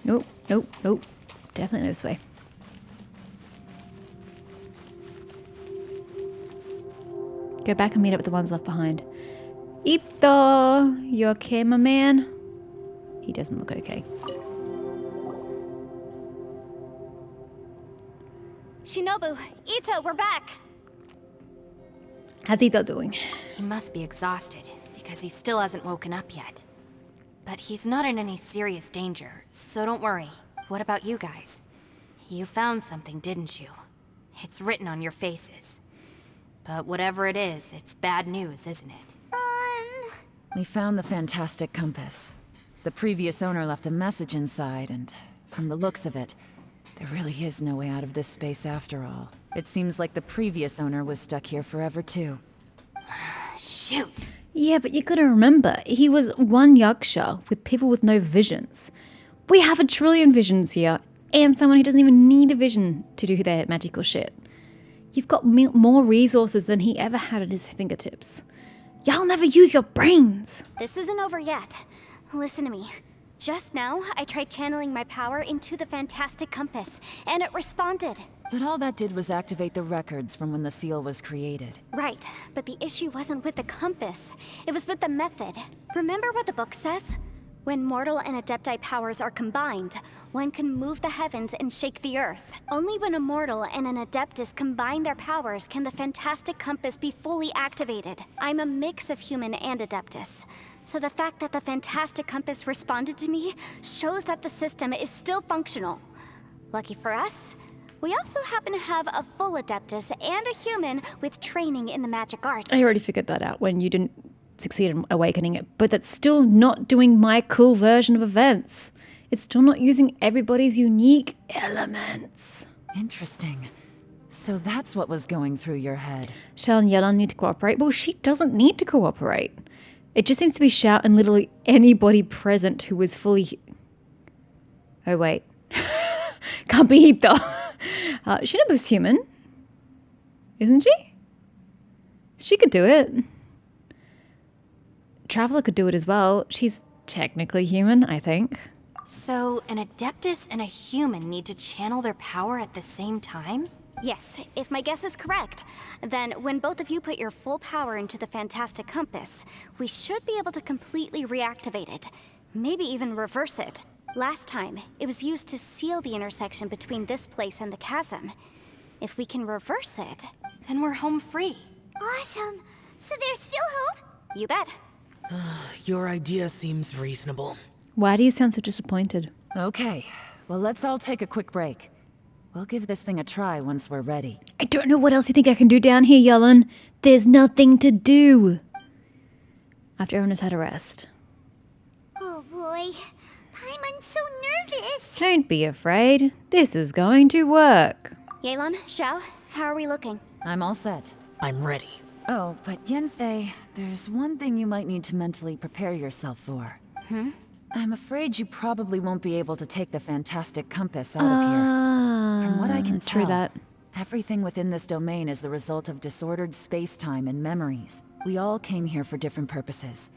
Nope, nope, nope. Definitely this way. Go back and meet up with the ones left behind. Ito! You okay, my man? He doesn't look okay. Shinobu, Ito, we're back! How's Ito doing? He must be exhausted, because he still hasn't woken up yet. But he's not in any serious danger, so don't worry. What about you guys? You found something, didn't you? It's written on your faces. But whatever it is, it's bad news, isn't it? We found the fantastic compass. The previous owner left a message inside, and from the looks of it, there really is no way out of this space after all. It seems like the previous owner was stuck here forever too. Shoot! Yeah, but you gotta remember, he was one yaksha with people with no visions. We have 1 trillion visions here, and someone who doesn't even need a vision to do their magical shit. You've got more resources than he ever had at his fingertips. Y'all never use your brains! This isn't over yet. Listen to me. Just now, I tried channeling my power into the fantastic compass, and it responded. But all that did was activate the records from when the seal was created. Right, but the issue wasn't with the compass. It was with the method. Remember what the book says? When mortal and adepti powers are combined, one can move the heavens and shake the earth. Only when a mortal and an adeptus combine their powers can the fantastic compass be fully activated. I'm a mix of human and adeptus. So the fact that the fantastic compass responded to me shows that the system is still functional. Lucky for us, we also happen to have a full adeptus and a human with training in the magic arts. I already figured that out when you didn't succeed in awakening it, but that's still not doing my cool version of events. It's still not using everybody's unique elements. Interesting. So that's what was going through your head. Xiao and Yelan need to cooperate. Well, she doesn't need to cooperate. It just seems to be Xiao and literally anybody present who was fully... Oh, wait. Can't be Hito. Shinobu's human. Isn't she? She could do it. Traveler could do it as well. She's technically human, I think. So, an adeptus and a human need to channel their power at the same time? Yes, if my guess is correct, then when both of you put your full power into the fantastic compass, we should be able to completely reactivate it. Maybe even reverse it. Last time, it was used to seal the intersection between this place and the chasm. If we can reverse it, Then we're home free. awesome! So there's still hope? You bet. Your idea seems reasonable. Why do you sound so disappointed? Okay, well let's all take a quick break. We'll give this thing a try once we're ready. I don't know what else you think I can do down here, Yelan. There's nothing to do. After everyone has had a rest. Oh boy, Paimon's so nervous. Don't be afraid. This is going to work. Yelan, Xiao, how are we looking? I'm all set. I'm ready. Oh, but Yanfei, there's one thing you might need to mentally prepare yourself for. I'm afraid you probably won't be able to take the fantastic compass out of here. From what I can true tell, that. everything within this domain is the result of disordered space-time and memories. We all came here for different purposes,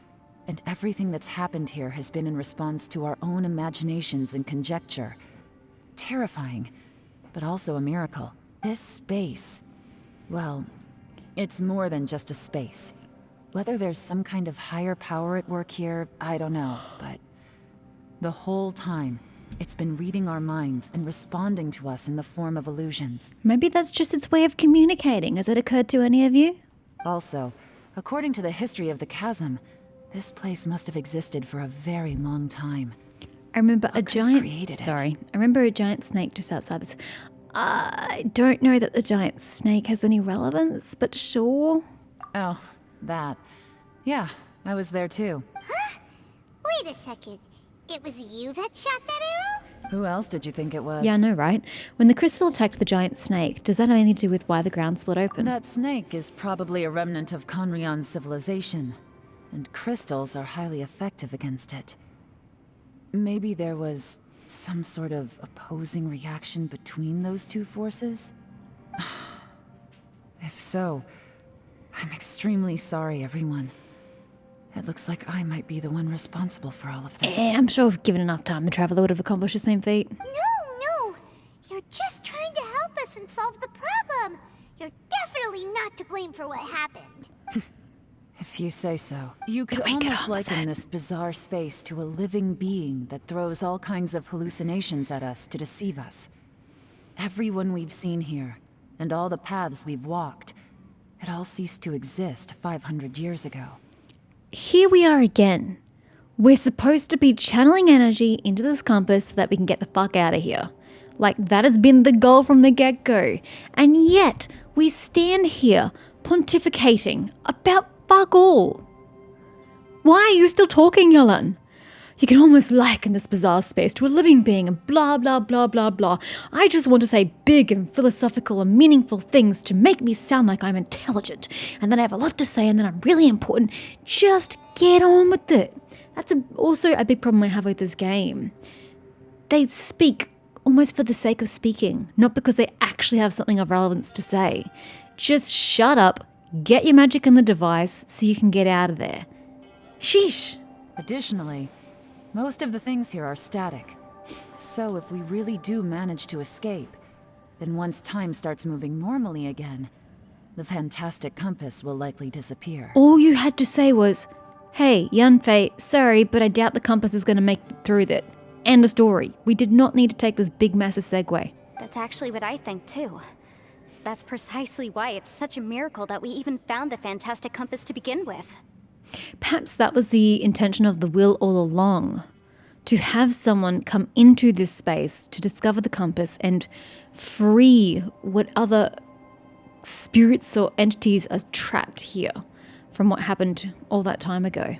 and everything that's happened here has been in response to our own imaginations and conjecture. Terrifying, but also a miracle. This space, well, it's more than just a space. Whether there's some kind of higher power at work here, I don't know, but the whole time, it's been reading our minds and responding to us in the form of illusions. Maybe that's just its way of communicating. Has it occurred to any of you? Also, according to the history of the chasm, this place must have existed for a very long time. I remember a What could have giant... created it? Sorry. I remember a giant snake just outside this. I don't know that the giant snake has any relevance, but sure. Oh, that. Yeah, I was there too. Wait a second. It was you that shot that arrow? Who else did you think it was? Yeah, I know, right? When the crystal attacked the giant snake, does that have anything to do with why the ground split open? That snake is probably a remnant of Conrion's civilization, and crystals are highly effective against it. Maybe there was some sort of opposing reaction between those two forces? If so, I'm extremely sorry, everyone. It looks like I might be the one responsible for all of this. I'm sure if given enough time, the Traveler would have accomplished the same feat. No. You're just trying to help us and solve the problem. You're definitely not to blame for what happened. If you say so. You could Can we get almost on with liken it? this bizarre space to a living being that throws all kinds of hallucinations at us to deceive us. Everyone we've seen here, and all the paths we've walked, it all ceased to exist 500 years ago. Here we are again. We're supposed to be channeling energy into this compass so that we can get the fuck out of here. Like, that has been the goal from the get-go. And yet, we stand here pontificating about fuck all. Why are you still talking, Yellen? You can almost liken this bizarre space to a living being and blah, blah, blah, blah, blah. I just want to say big and philosophical and meaningful things to make me sound like I'm intelligent and that I have a lot to say and that I'm really important. Just get on with it. That's also a big problem I have with this game. They speak almost for the sake of speaking, not because they actually have something of relevance to say. Just shut up, get your magic in the device so you can get out of there. Sheesh. Additionally, most of the things here are static. So if we really do manage to escape, then once time starts moving normally again, the fantastic compass will likely disappear. All you had to say was, hey, Yanfei, sorry, but I doubt the compass is going to make it through that. End of story. We did not need to take this big, massive segue. That's actually what I think too. That's precisely why it's such a miracle that we even found the fantastic compass to begin with. Perhaps that was the intention of the will all along. To have someone come into this space to discover the compass and free what other spirits or entities are trapped here from what happened all that time ago.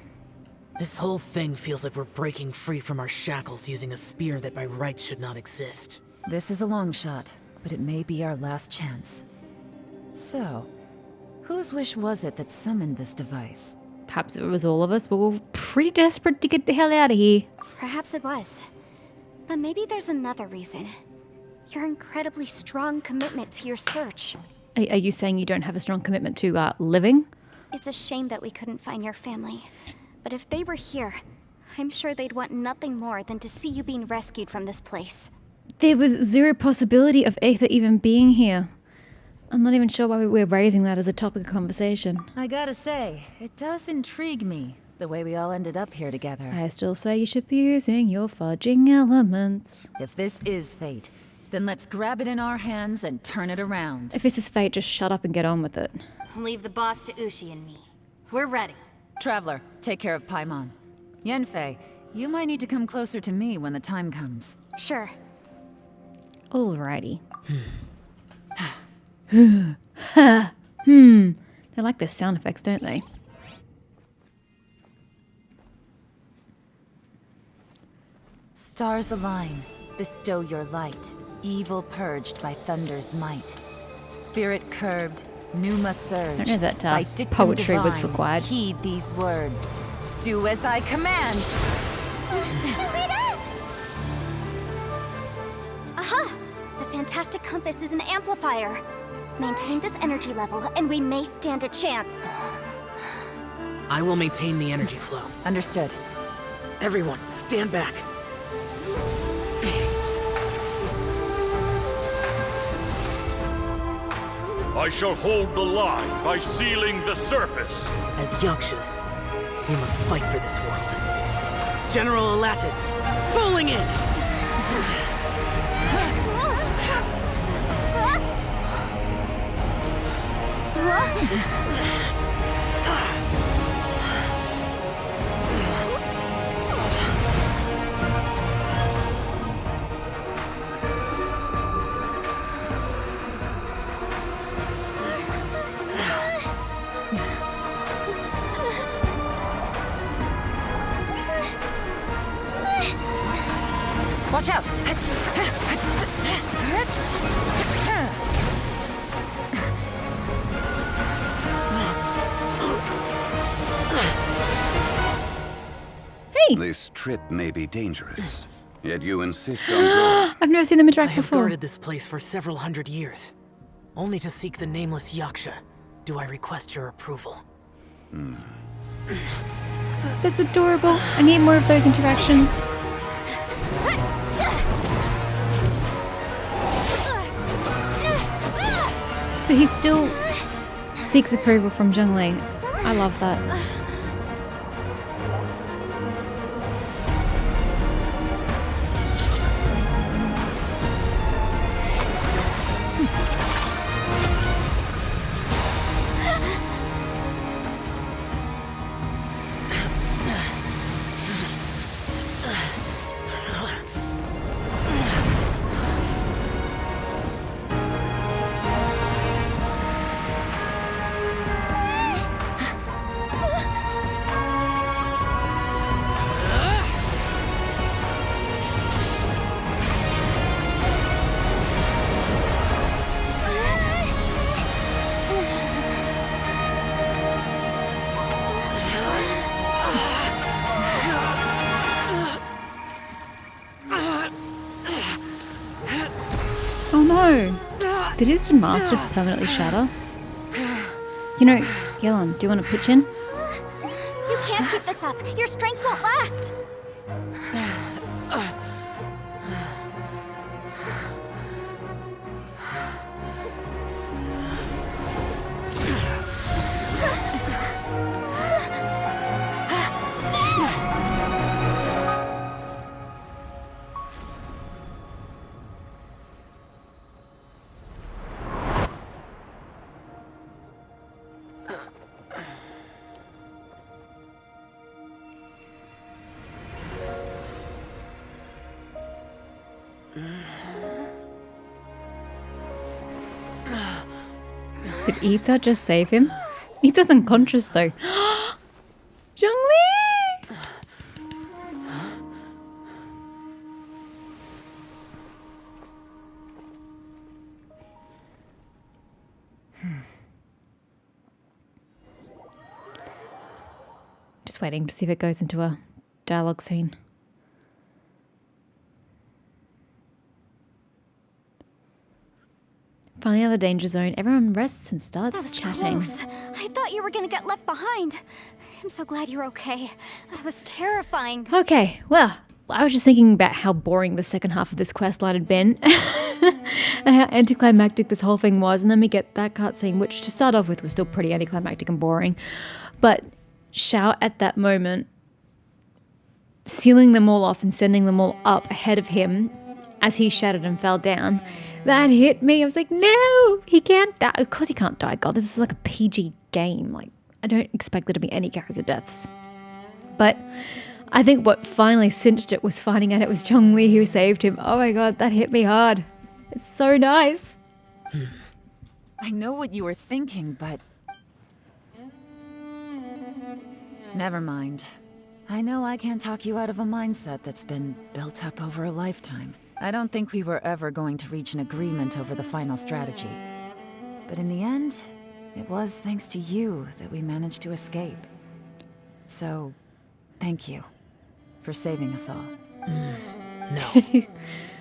This whole thing feels like we're breaking free from our shackles using a spear that by rights should not exist. This is a long shot, but it may be our last chance. So, whose wish was it that summoned this device? Perhaps it was all of us, but we're pretty desperate to get the hell out of here. Perhaps it was. But maybe there's another reason. Your incredibly strong commitment to your search. Are you saying you don't have a strong commitment to living? It's a shame that we couldn't find your family. But if they were here, I'm sure they'd want nothing more than to see you being rescued from this place. There was zero possibility of Aether even being here. I'm not even sure why we're raising that as a topic of conversation. I gotta say, it does intrigue me, the way we all ended up here together. I still say you should be using your fudging elements. If this is fate, then let's grab it in our hands and turn it around. If this is fate, just shut up and get on with it. Leave the boss to Ushi and me. We're ready. Traveler, take care of Paimon. Yanfei, you might need to come closer to me when the time comes. Sure. Alrighty. They like their sound effects, don't they? Stars align, bestow your light. Evil purged by thunder's might. Spirit curbed, pneuma surge. I don't know that by dictum poetry was divine, required. Heed these words. Do as I command. Aha! The fantastic compass is an amplifier. Maintain this energy level, and we may stand a chance. I will maintain the energy flow. Understood. Everyone, stand back. I shall hold the line by sealing the surface. As Yakshas, we must fight for this world. General Elatus, falling in! Watch out! Hey! This trip may be dangerous, yet you insist on going. I've never seen them I interact have before. guarded this place for several hundred years. Only to seek the nameless Yaksha do I request your approval. That's adorable. I need more of those interactions. So he still seeks approval from Zhongli. I love that. Oh no! Did his mask just permanently shatter? You know, Yelan, do you want to pitch in? You can't keep this up. Your strength won't last. Did Aether just save him? Aether's unconscious though. Zhongli! Just waiting to see if it goes into a dialogue scene. Finally out of the danger zone, everyone rests and That starts was chatting. close. I thought you were gonna get left behind. I'm so glad you're okay. That was terrifying. Okay, well, I was just thinking about how boring the second half of this quest line had been and how anticlimactic this whole thing was, and then we get that cutscene, which to start off with was still pretty anticlimactic and boring. But Xiao at that moment, sealing them all off and sending them all up ahead of him as he shattered and fell down, that hit me. I was like, no, he can't die. Of course he can't die. God, this is like a PG game. Like, I don't expect there to be any character deaths. But I think what finally cinched it was finding out it was Zhongli who saved him. Oh my God, that hit me hard. It's so nice. I know what you were thinking, but... Never mind. I know I can't talk you out of a mindset that's been built up over a lifetime. I don't think we were ever going to reach an agreement over the final strategy. But in the end, it was thanks to you that we managed to escape. So, thank you for saving us all. No.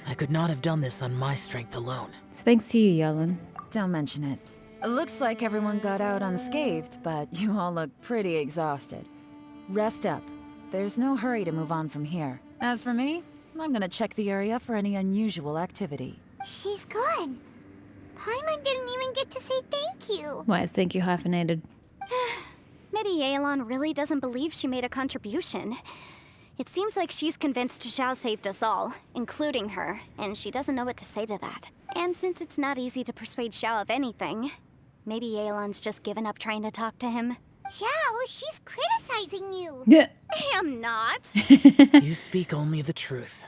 I could not have done this on my strength alone. So thanks to you, Yelan. Don't mention it. It looks like everyone got out unscathed, but you all look pretty exhausted. Rest up. There's no hurry to move on from here. As for me, I'm gonna check the area for any unusual activity. She's gone. Paimon didn't even get to say thank you. Why is thank you hyphenated? Maybe Yelan really doesn't believe she made a contribution. It seems like she's convinced Xiao saved us all, including her, and she doesn't know what to say to that. And since it's not easy to persuade Xiao of anything, maybe Yelan's just given up trying to talk to him. Xiao, she's criticizing you. Yeah. I am not. You speak only the truth.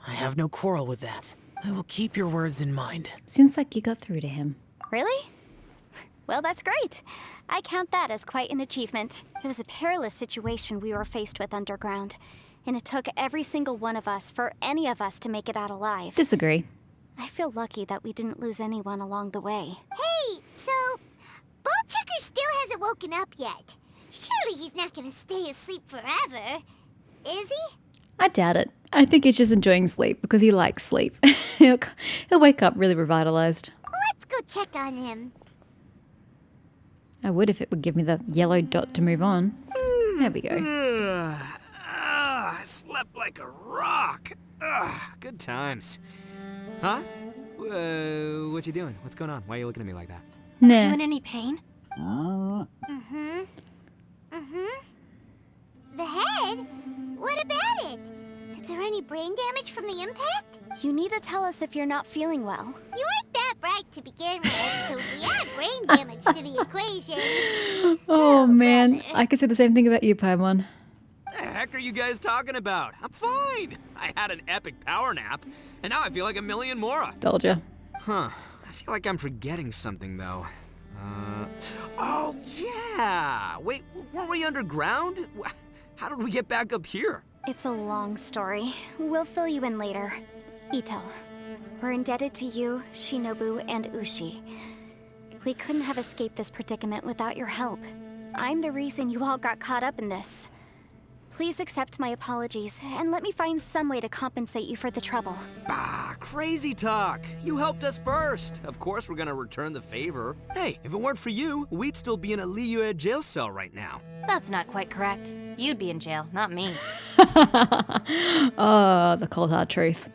I have no quarrel with that. I will keep your words in mind. Seems like you got through to him. Really? Well, that's great. I count that as quite an achievement. It was a perilous situation we were faced with underground, and it took every single one of us for any of us to make it out alive. Disagree. I feel lucky that we didn't lose anyone along the way. Hey, so Ballchecker still hasn't woken up yet. Surely he's not gonna stay asleep forever, is he? I doubt it. I think he's just enjoying sleep because he likes sleep. He'll wake up really revitalized. Let's go check on him. I would if it would give me the yellow dot to move on. There we go. I slept like a rock. Good times. Huh? What you doing? What's going on? Why are you looking at me like that? You Nah. in any pain? The head? What about it? Is there any brain damage from the impact? You need to tell us if you're not feeling well. You weren't that bright to begin with, so if we add brain damage to the equation... Oh man, brother. I could say the same thing about you, Paimon. The heck are you guys talking about? I'm fine. I had an epic power nap, and now I feel like a million more. Told ya. Huh. I feel like I'm forgetting something, though. Oh, yeah! Wait, weren't we underground? How did we get back up here? It's a long story. We'll fill you in later. Ito, we're indebted to you, Shinobu, and Ushi. We couldn't have escaped this predicament without your help. I'm the reason you all got caught up in this. Please accept my apologies, and let me find some way to compensate you for the trouble. Crazy talk. You helped us first. Of course we're gonna return the favor. Hey, if it weren't for you, we'd still be in a Liyue jail cell right now. That's not quite correct. You'd be in jail, not me. Oh, the cold hard truth.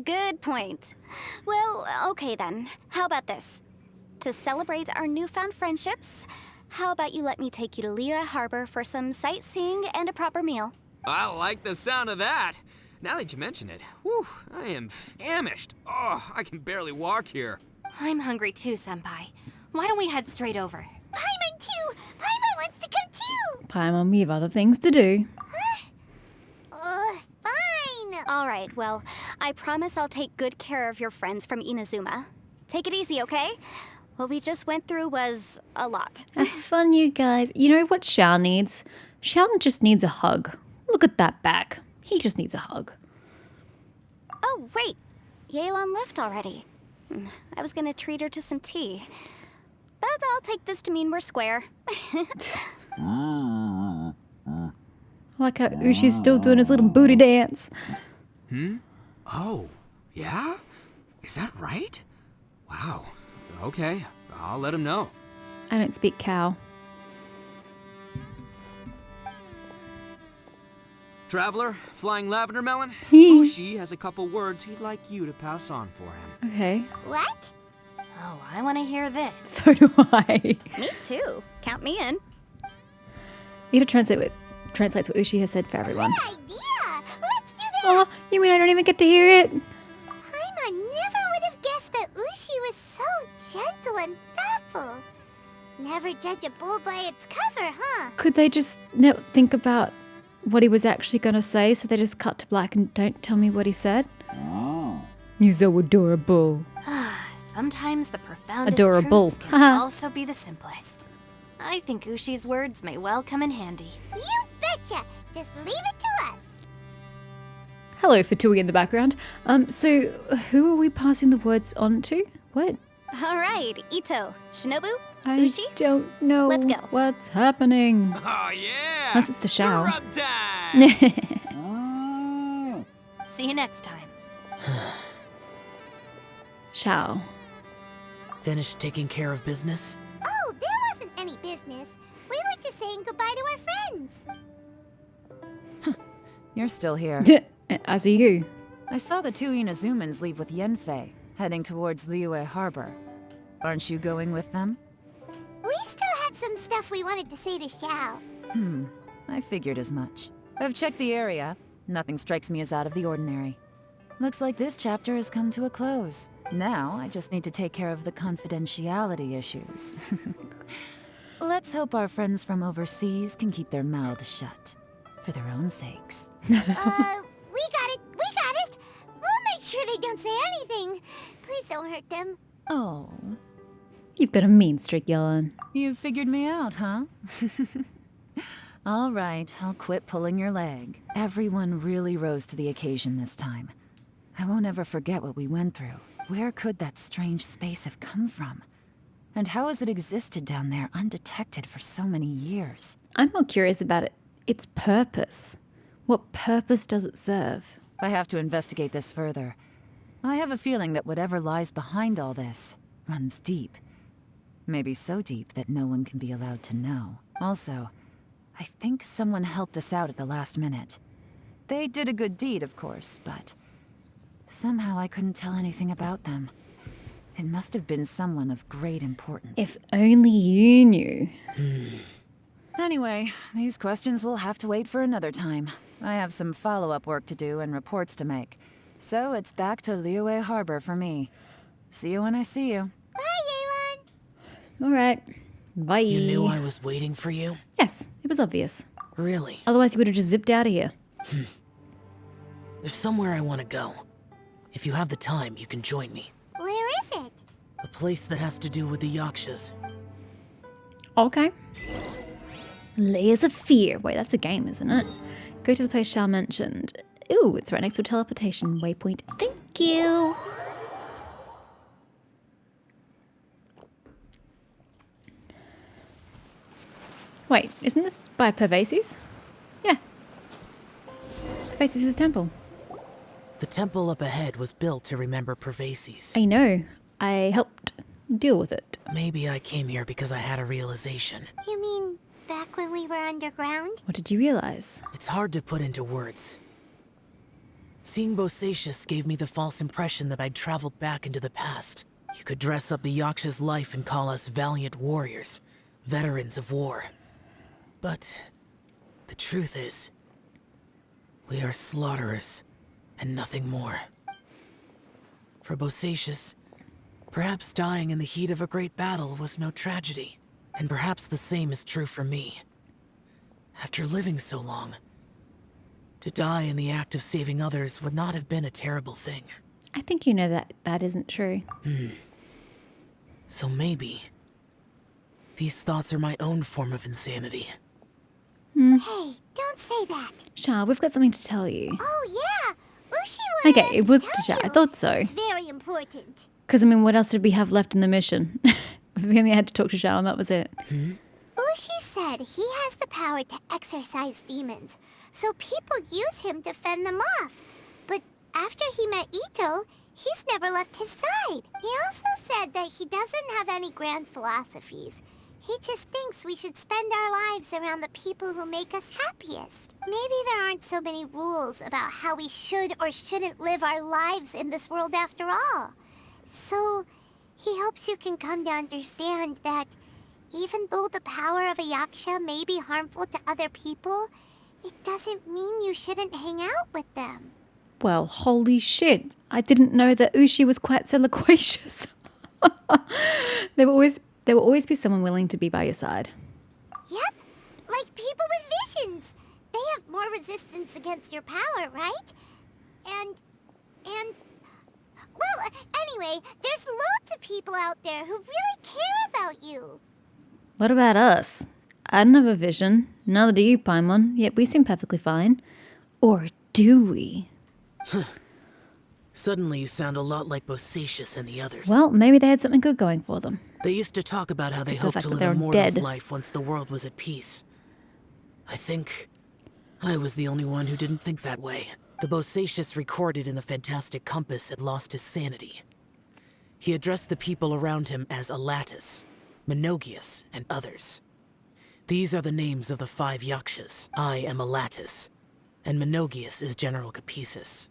Good point. Well, okay then. How about this? To celebrate our newfound friendships, how about you let me take you to Liyue Harbor for some sightseeing and a proper meal? I like the sound of that. Now that you mention it, whew, I am famished. Oh, I can barely walk here. I'm hungry too, Senpai. Why don't we head straight over? Paimon too! Paimon wants to come too! Paimon, we have other things to do. Fine! All right, well, I promise I'll take good care of your friends from Inazuma. Take it easy, okay? What we just went through was a lot. Have fun, you guys. You know what Xiao needs? Xiao just needs a hug. Look at that back. He just needs a hug. Oh, wait. Yelan left already. I was gonna treat her to some tea. But I'll take this to mean we're square. I like how Ushi's still doing his little booty dance. Oh, yeah? Is that right? Wow. Okay, I'll let him know. I don't speak cow. Traveler, flying lavender melon, Hee. Ushi has a couple words he'd like you to pass on for him. Okay. What? Oh, I want to hear this. So do I. Me too. Count me in. Need to translates what Ushi has said for everyone. Good idea! Let's do that! Oh, you mean I don't even get to hear it? Paimon never would have guessed that Ushi was so gentle and thoughtful. Never judge a bull by its cover, huh? Could they just not think about what he was actually going to say, so they just cut to black and don't tell me what he said? You're so adorable. Sometimes the profoundest Adorable. truths can also be the simplest. I think Ushi's words may well come in handy. You betcha! Just leave it to us. Hello, Fatui in the background. So who are we passing the words on to? What? All right, Ito, Shinobu, I Ushi. don't know Let's go. what's happening. Oh, yeah! Unless it's to Xiao. Rub time! See you next time. Xiao. Finished taking care of business? Oh, there wasn't any business. We were just saying goodbye to our friends. You're still here. As are you. I saw the two Inazumans leave with Yenfei, heading towards Liyue Harbor. Aren't you going with them? We still had some stuff we wanted to say to Xiao. I figured as much. I've checked the area. Nothing strikes me as out of the ordinary. Looks like this chapter has come to a close. Now, I just need to take care of the confidentiality issues. Let's hope our friends from overseas can keep their mouths shut. For their own sakes. We got it! We got it! We'll make sure they don't say anything. Please don't hurt them. Oh, You've got a mean streak, Yelan. you figured me out, huh? All right, I'll quit pulling your leg. Everyone really rose to the occasion this time. I won't ever forget what we went through. Where could that strange space have come from? And how has it existed down there undetected for so many years? I'm more curious about its purpose. What purpose does it serve? I have to investigate this further. I have a feeling that whatever lies behind all this runs deep. Maybe so deep that no one can be allowed to know. Also, I think someone helped us out at the last minute. They did a good deed, of course, but somehow I couldn't tell anything about them. It must have been someone of great importance. If only you knew. Anyway, these questions will have to wait for another time. I have some follow-up work to do and reports to make. So it's back to Liyue Harbor for me. See you when I see you. Bye, Yelan. All right. Bye. You knew I was waiting for you? Yes, it was obvious. Really? Otherwise, you would have just zipped out of here. There's somewhere I want to go. If you have the time, you can join me. Where is it? A place that has to do with the Yakshas. Okay. Layers of Fear. Wait, that's a game, isn't it? Go to the place Xiao mentioned. Ooh, it's right next to a teleportation waypoint. Thank you. Wait, isn't this by Pervases? Yeah. Pervases' temple. The temple up ahead was built to remember Pervases. I know. I helped deal with it. Maybe I came here because I had a realization. You mean back when we were underground? What did you realize? It's hard to put into words. Seeing Bosacius gave me the false impression that I'd traveled back into the past. You could dress up the Yaksha's life and call us valiant warriors, veterans of war. But the truth is, we are slaughterers and nothing more. For Bosacius, perhaps dying in the heat of a great battle was no tragedy, and perhaps the same is true for me. After living so long, to die in the act of saving others would not have been a terrible thing. I think you know that that isn't true. So maybe these thoughts are my own form of insanity. Hey, don't say that. Xiao, we've got something to tell you. Oh, yeah. Ushi wanted Okay, us it was to to tell Xiao. I you. thought so. It's very important. Because, I mean, what else did we have left in the mission? We only had to talk to Xiao and that was it. Ushi said he has the power to exorcise demons, so people use him to fend them off. But after he met Ito, he's never left his side. He also said that he doesn't have any grand philosophies. He just thinks we should spend our lives around the people who make us happiest. Maybe there aren't so many rules about how we should or shouldn't live our lives in this world after all. So, he hopes you can come to understand that even though the power of a yaksha may be harmful to other people, it doesn't mean you shouldn't hang out with them. Well, holy shit. I didn't know that Ushi was quite so loquacious. There will always be someone willing to be by your side. Yep, like people with visions. They have more resistance against your power, right? And, well, anyway, there's loads of people out there who really care about you. What about us? I don't have a vision. Neither do you, Paimon. Yet we seem perfectly fine. Or do we? Suddenly you sound a lot like Bosacius and the others. Well, maybe they had something good going for them. They used to talk about how they the hoped fact to that live they're a mortal's dead. life once the world was at peace. I think I was the only one who didn't think that way. The Bosacius recorded in the Fantastic Compass had lost his sanity. He addressed the people around him as Alatus, Menogius, and others. These are the names of the 5 Yakshas. I am Alatus, and Menogius is General Capisis.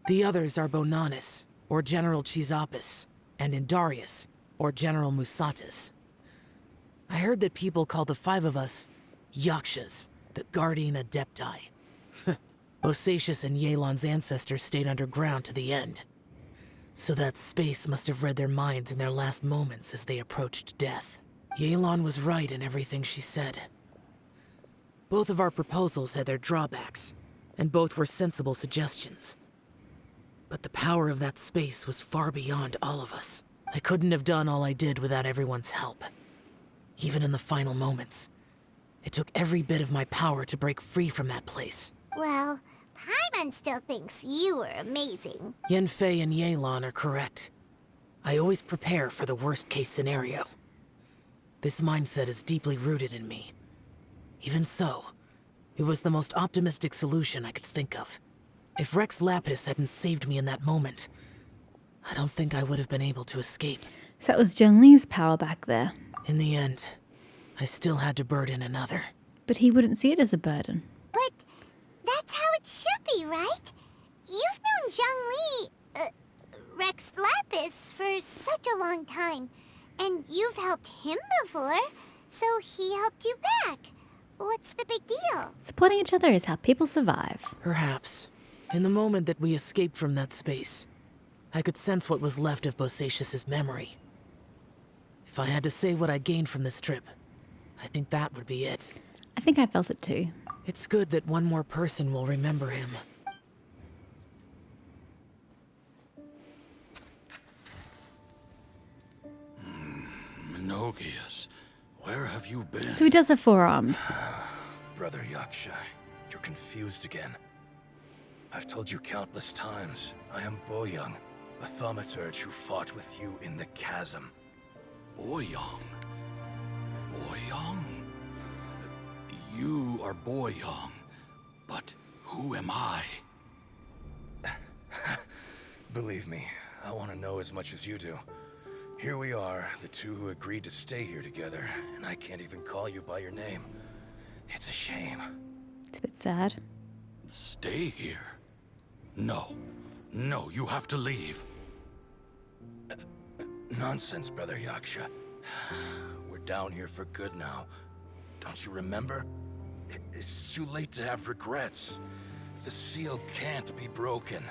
The others are Bonanis, or General Chizapis, and Indarius, or General Musatis. I heard that people call the 5 of us Yakshas, the Guardian Adepti. Bosacius and Yelan's ancestors stayed underground to the end. So that space must have read their minds in their last moments as they approached death. Yelan was right in everything she said. Both of our proposals had their drawbacks, and both were sensible suggestions. But the power of that space was far beyond all of us. I couldn't have done all I did without everyone's help. Even in the final moments, it took every bit of my power to break free from that place. Well, Paimon still thinks you were amazing. Yenfei and Yelan are correct. I always prepare for the worst-case scenario. This mindset is deeply rooted in me. Even so, it was the most optimistic solution I could think of. If Rex Lapis hadn't saved me in that moment, I don't think I would have been able to escape. So that was Zhengli's power back there. In the end, I still had to burden another. But he wouldn't see it as a burden. But that's how it should be, right? You've known Zhongli, Rex Lapis, for such a long time. And you've helped him before, so he helped you back. What's the big deal? Supporting each other is how people survive. Perhaps. In the moment that we escaped from that space, I could sense what was left of Bosacius's memory. If I had to say what I gained from this trip, I think that would be it. I think I felt it too. It's good that one more person will remember him. Minogius, where have you been? So he does have 4 arms. Brother Yaksha, you're confused again. I've told you countless times, I am Boyoung, a thaumaturge who fought with you in the chasm. Boyoung? Boyoung? You are Boyoung, but who am I? Believe me, I want to know as much as you do. Here we are, the two who agreed to stay here together, and I can't even call you by your name. It's a shame. It's a bit sad. Stay here? No. No, you have to leave. Nonsense, Brother Yaksha. We're down here for good now. Don't you remember? It's too late to have regrets. The seal can't be broken.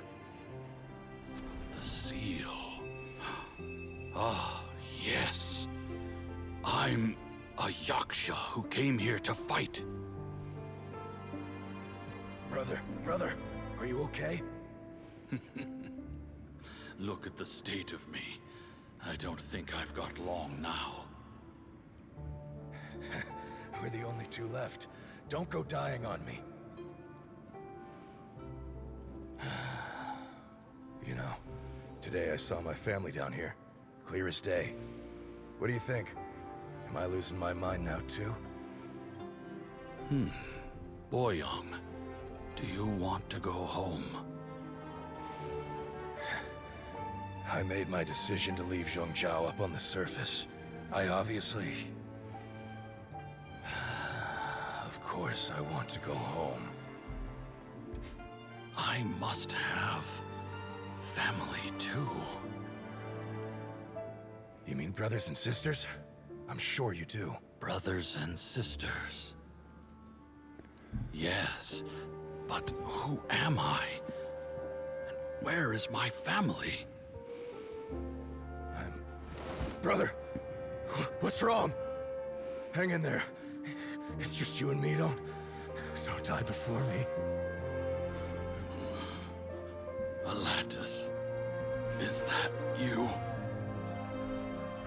The seal. Ah, yes. I'm a Yaksha who came here to fight. Brother, are you okay? Look at the state of me. I don't think I've got long now. We're the only two left. Don't go dying on me. You know, today I saw my family down here. Clear as day. What do you think? Am I losing my mind now too? Boyoung, do you want to go home? I made my decision to leave Zhongzhou up on the surface. I obviously... Of course I want to go home. I must have family too. You mean brothers and sisters? I'm sure you do. Brothers and sisters. Yes, but who am I? And where is my family? Brother! What's wrong? Hang in there. It's just you and me, don't die before me. Alatus, is that you?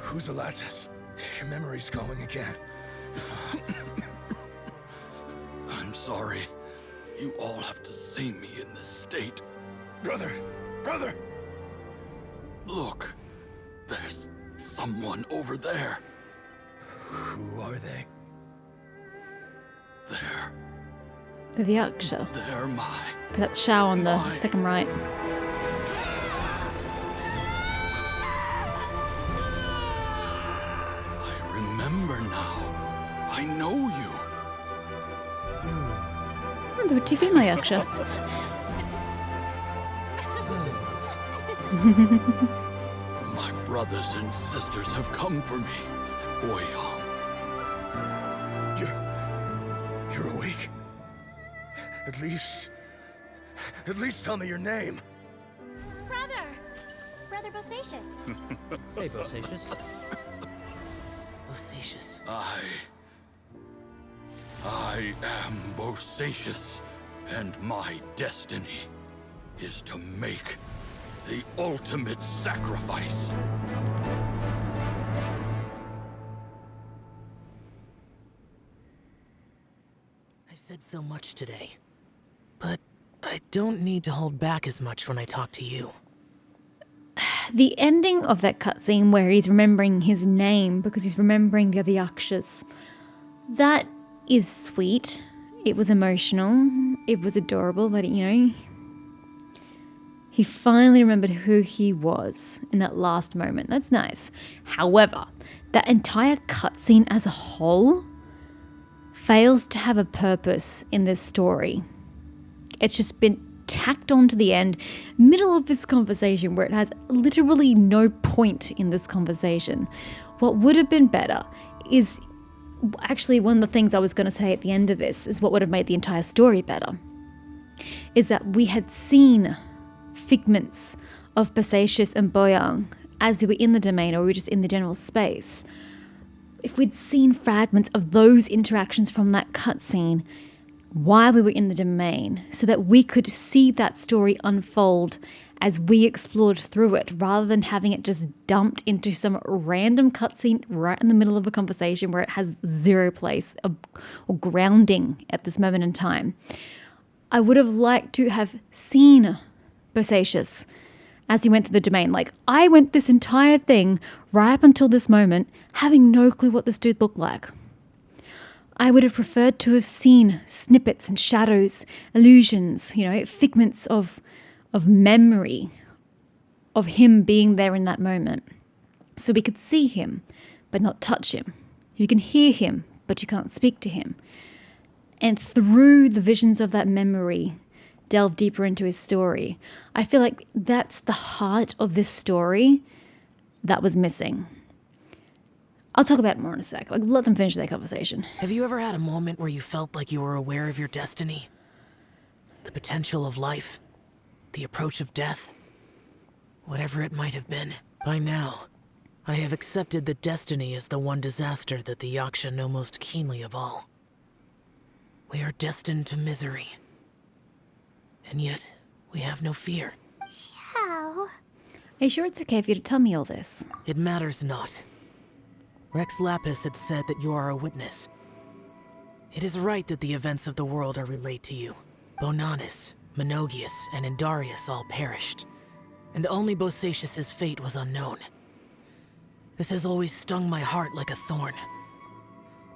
Who's Alatus? Your memory's going again. I'm sorry. You all have to see me in this state. Brother! Look, there's someone over there. Who are they? There. The Yaksha. They're my... That's Xiao on the second right. I remember now. I know you. Oh, there were 2 female Yaksha. My brothers and sisters have come for me, Boyoung. You're awake? At least tell me your name. Brother Bosacius. Hey, Bosacius. Bosacius. I am Bosacius, and my destiny is to make the ultimate sacrifice. I've said so much today, but I don't need to hold back as much when I talk to you. The ending of that cutscene where he's remembering his name because he's remembering the other Yakshas, that is sweet. It was emotional. It was adorable that, you know, He finally remembered who he was in that last moment. That's nice. However, that entire cutscene as a whole fails to have a purpose in this story. It's just been tacked on to the end, middle of this conversation, where it has literally no point in this conversation. What would have been better is, actually one of the things I was going to say at the end of this is what would have made the entire story better, is that we had seen figments of Bosacius and Boyang as we were in the domain, or we were just in the general space. If we'd seen fragments of those interactions from that cutscene while we were in the domain, so that we could see that story unfold as we explored through it, rather than having it just dumped into some random cutscene right in the middle of a conversation where it has zero place or grounding at this moment in time. I would have liked to have seen Bosacius as he went through the domain. Like, I went this entire thing right up until this moment having no clue what this dude looked like. I would have preferred to have seen snippets and shadows, illusions, figments of memory of him being there in that moment. So we could see him, but not touch him. You can hear him, but you can't speak to him. And through the visions of that memory, delve deeper into his story. I feel like that's the heart of this story that was missing. I'll talk about it more in a sec. Let them finish their conversation. Have you ever had a moment where you felt like you were aware of your destiny? The potential of life? The approach of death? Whatever it might have been. By now, I have accepted that destiny is the one disaster that the Yaksha know most keenly of all. We are destined to misery. And yet, we have no fear. Xiao. Are you sure it's okay for you to tell me all this? It matters not. Rex Lapis had said that you are a witness. It is right that the events of the world are relayed to you. Bonanis, Menogius, and Indarius all perished, and only Bosacius' fate was unknown. This has always stung my heart like a thorn.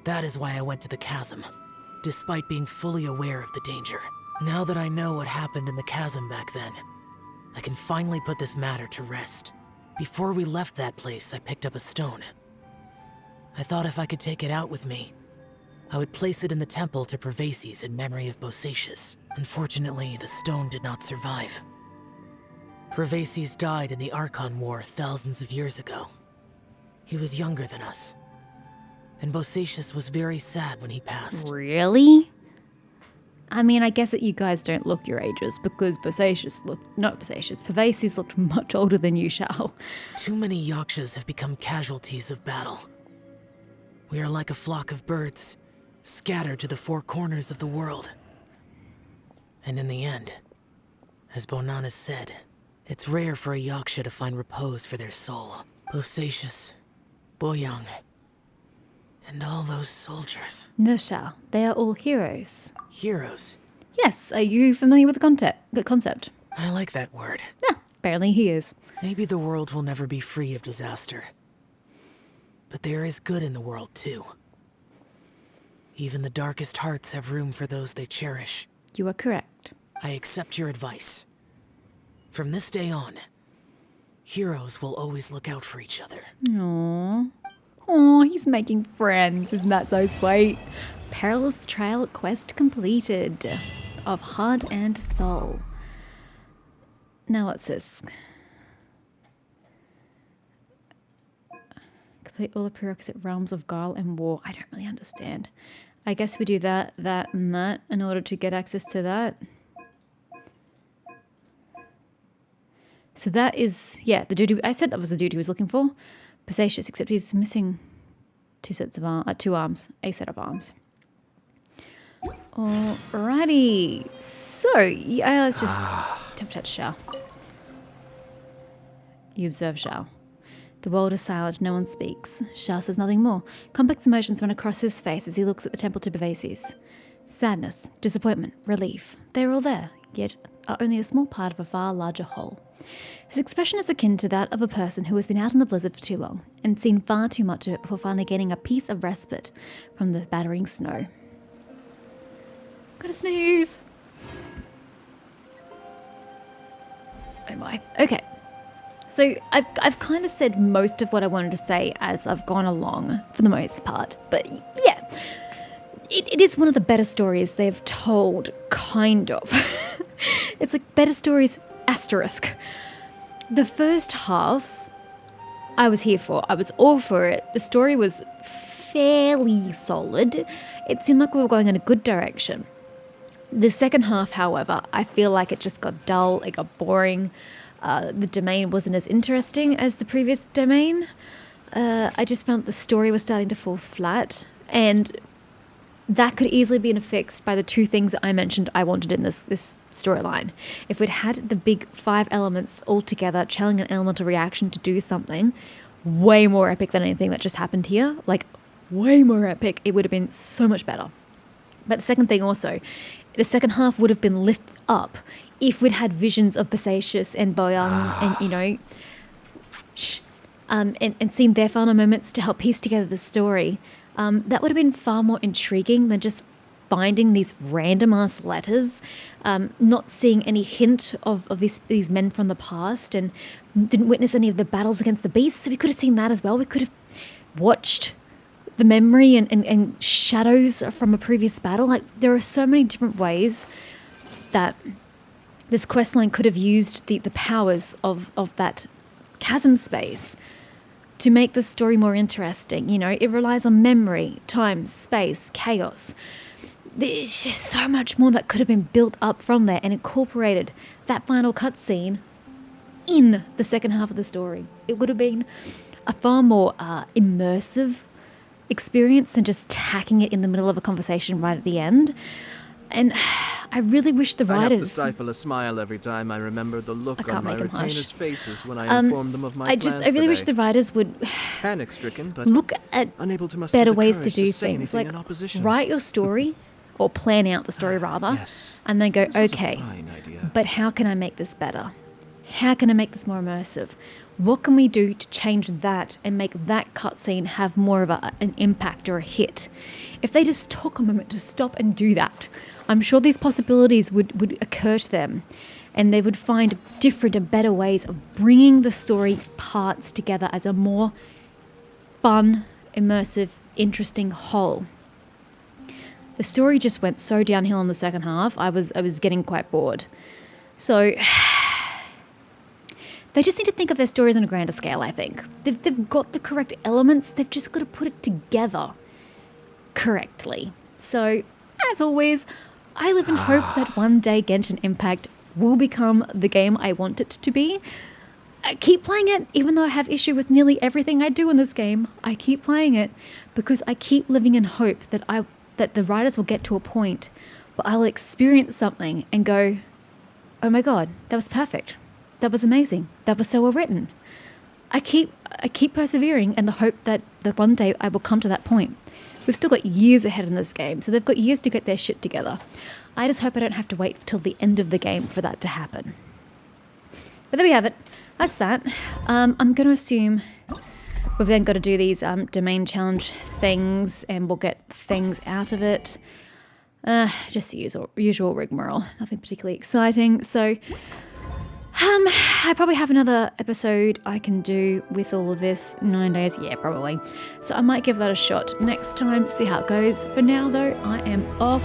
That is why I went to the chasm, despite being fully aware of the danger. Now that I know what happened in the chasm back then, I can finally put this matter to rest. Before we left that place, I picked up a stone. I thought if I could take it out with me, I would place it in the temple to Pervases in memory of Bosacius. Unfortunately, the stone did not survive. Pervases died in the Archon War thousands of years ago. He was younger than us, and Bosacius was very sad when he passed. Really? I mean, I guess that you guys don't look your ages, because Pervases looked much older than you, Xiao. Too many Yakshas have become casualties of battle. We are like a flock of birds, scattered to the four corners of the world. And in the end, as Bonanis said, it's rare for a Yaksha to find repose for their soul. Bosacius, Boyang, and all those soldiers. No, Xiao. They are all heroes. Heroes? Yes. Are you familiar with the concept? I like that word. Yeah, apparently he is. Maybe the world will never be free of disaster. But there is good in the world, too. Even the darkest hearts have room for those they cherish. You are correct. I accept your advice. From this day on, heroes will always look out for each other. Aww. Aww, he's making friends. Isn't that so sweet? Perilous trail quest completed. Of heart and soul. Now what's this? Complete all the prerequisite realms of guile and war. I don't really understand. I guess we do that, that, and that in order to get access to that. So that is, yeah, the dude I said that was the dude he was looking for. Bosacius, except he's missing two arms, a set of arms. Alrighty. So, yeah, let's just touch Xiao. You observe Xiao. The world is silent, no one speaks. Xiao says nothing more. Complex emotions run across his face as he looks at the temple to Pervases. Sadness, disappointment, relief. They're all there, yet are only a small part of a far larger whole. His expression is akin to that of a person who has been out in the blizzard for too long and seen far too much of it before finally getting a piece of respite from the battering snow. Gotta sneeze! Oh my. Okay. So I've kind of said most of what I wanted to say as I've gone along for the most part. But yeah, it is one of the better stories they've told, kind of. It's like better stories, asterisk. The first half, I was here for. I was all for it. The story was fairly solid. It seemed like we were going in a good direction. The second half, however, I feel like it just got dull, it got boring. The domain wasn't as interesting as the previous domain. I just found the story was starting to fall flat, and that could easily be fixed by the two things I mentioned I wanted in this storyline. If we'd had the big 5 elements all together, channeling an elemental reaction to do something way more epic than anything that just happened here, like way more epic, it would have been so much better. But the second thing also, the second half would have been lifted up if we'd had visions of Bersacius and Boyoung and, you know, and seen their final moments to help piece together the story. That would have been far more intriguing than just finding these random-ass letters, not seeing any hint of these men from the past, and didn't witness any of the battles against the beasts. So we could have seen that as well. We could have watched the memory and shadows from a previous battle. Like, there are so many different ways that this questline could have used the powers of that chasm space to make the story more interesting. You know, it relies on memory, time, space, chaos. There's just so much more that could have been built up from there and incorporated that final cutscene in the second half of the story. It would have been a far more immersive experience than just tacking it in the middle of a conversation right at the end. And I really wish the writers... I have to stifle a smile every time I remember the look on my retainers' faces when I informed them of my plans I really wish today. the writers would Panic-stricken, but look at unable to muster better the ways to courage do say things. anything Like, in opposition. write your story, or plan out the story rather, Yes, and then go, this was a okay, fine idea. but how can I make this better? How can I make this more immersive? What can we do to change that and make that cutscene have more of an impact or a hit? If they just took a moment to stop and do that, I'm sure these possibilities would occur to them, and they would find different and better ways of bringing the story parts together as a more fun, immersive, interesting whole. The story just went so downhill in the second half, I was getting quite bored. So they just need to think of their stories on a grander scale, I think. They've got the correct elements, they've just got to put it together correctly. So, as always, I live in hope that one day Genshin Impact will become the game I want it to be. I keep playing it, even though I have issue with nearly everything I do in this game. I keep playing it because I keep living in hope that the writers will get to a point where I'll experience something and go, oh my god, that was perfect. That was amazing. That was so well written. I keep persevering in the hope that one day I will come to that point. We've still got years ahead in this game, so they've got years to get their shit together. I just hope I don't have to wait till the end of the game for that to happen. But there we have it. That's that. I'm going to assume we've then got to do these domain challenge things, and we'll get things out of it. Just the usual rigmarole. Nothing particularly exciting. So I probably have another episode I can do with all of this. 9 days, yeah, probably. So I might give that a shot next time, see how it goes. For now, though, I am off.